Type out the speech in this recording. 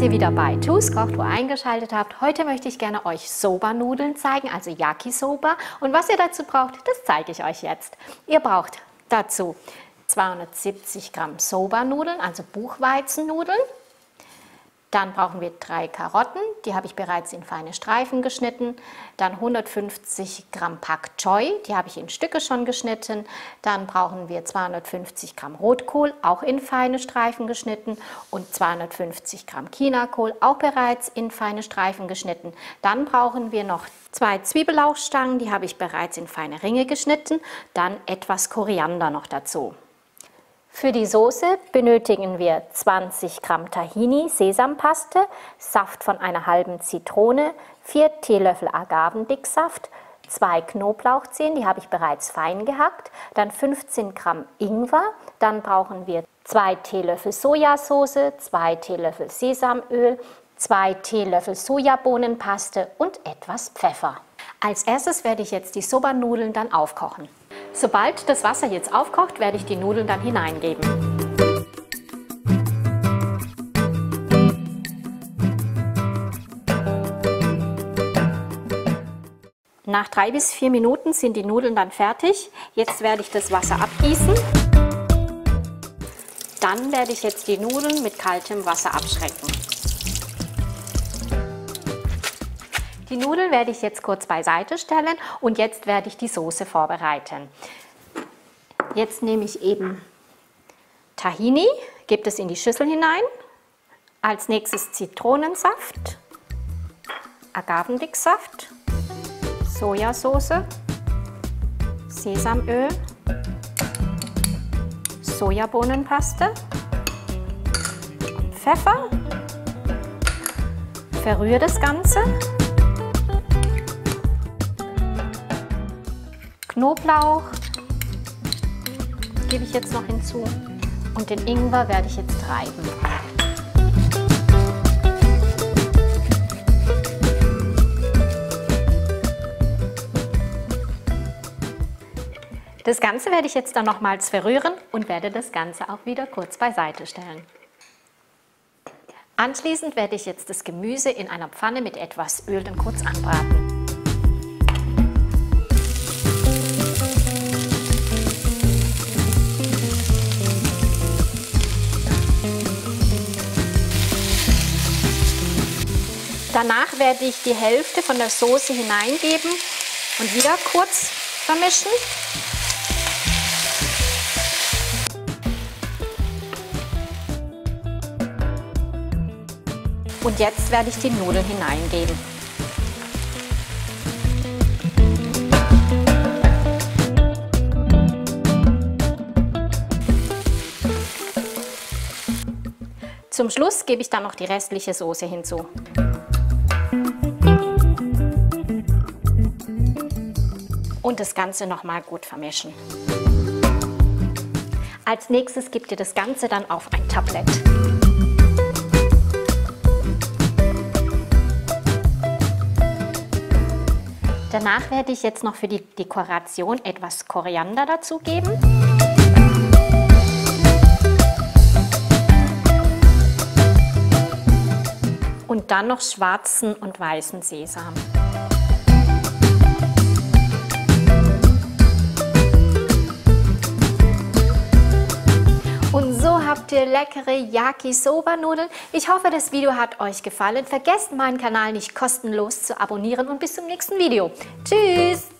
ihr wieder bei TU's Kocht eingeschaltet habt. Heute möchte ich gerne euch Soba-Nudeln zeigen, also Yakisoba. Und was ihr dazu braucht, das zeige ich euch jetzt. Ihr braucht dazu 270 Gramm Soba-Nudeln, also Buchweizennudeln. Dann brauchen wir 3 Karotten, die habe ich bereits in feine Streifen geschnitten. Dann 150 Gramm Pak Choi, die habe ich in Stücke schon geschnitten. Dann brauchen wir 250 Gramm Rotkohl, auch in feine Streifen geschnitten. Und 250 Gramm Chinakohl, auch bereits in feine Streifen geschnitten. Dann brauchen wir noch 2 Zwiebellauchstangen, die habe ich bereits in feine Ringe geschnitten. Dann etwas Koriander noch dazu. Für die Soße benötigen wir 20 Gramm Tahini Sesampaste, Saft von einer halben Zitrone, 4 Teelöffel Agavendicksaft, 2 Knoblauchzehen, die habe ich bereits fein gehackt, dann 15 Gramm Ingwer, dann brauchen wir 2 Teelöffel Sojasauce, 2 Teelöffel Sesamöl, 2 Teelöffel Sojabohnenpaste und etwas Pfeffer. Als erstes werde ich jetzt die Soba-Nudeln dann aufkochen. Sobald das Wasser jetzt aufkocht, werde ich die Nudeln dann hineingeben. Nach 3 bis 4 Minuten sind die Nudeln dann fertig. Jetzt werde ich das Wasser abgießen. Dann werde ich jetzt die Nudeln mit kaltem Wasser abschrecken. Die Nudeln werde ich jetzt kurz beiseite stellen und jetzt werde ich die Soße vorbereiten. Jetzt nehme ich eben Tahini, gebe es in die Schüssel hinein. Als nächstes Zitronensaft, Agavendicksaft, Sojasauce, Sesamöl, Sojabohnenpaste, Pfeffer. Verrühre das Ganze. Knoblauch gebe ich jetzt noch hinzu und den Ingwer werde ich jetzt reiben. Das Ganze werde ich jetzt dann nochmals verrühren und werde das Ganze auch wieder kurz beiseite stellen. Anschließend werde ich jetzt das Gemüse in einer Pfanne mit etwas Öl dann kurz anbraten. Danach werde ich die Hälfte von der Soße hineingeben und wieder kurz vermischen. Und jetzt werde ich die Nudeln hineingeben. Zum Schluss gebe ich dann noch die restliche Soße hinzu. Und das Ganze nochmal gut vermischen. Als nächstes gebt ihr das Ganze dann auf ein Tablett. Danach werde ich jetzt noch für die Dekoration etwas Koriander dazugeben. Und dann noch schwarzen und weißen Sesam. Und so habt ihr leckere Yakisoba-Nudeln. Ich hoffe, das Video hat euch gefallen. Vergesst meinen Kanal nicht kostenlos zu abonnieren und bis zum nächsten Video. Tschüss!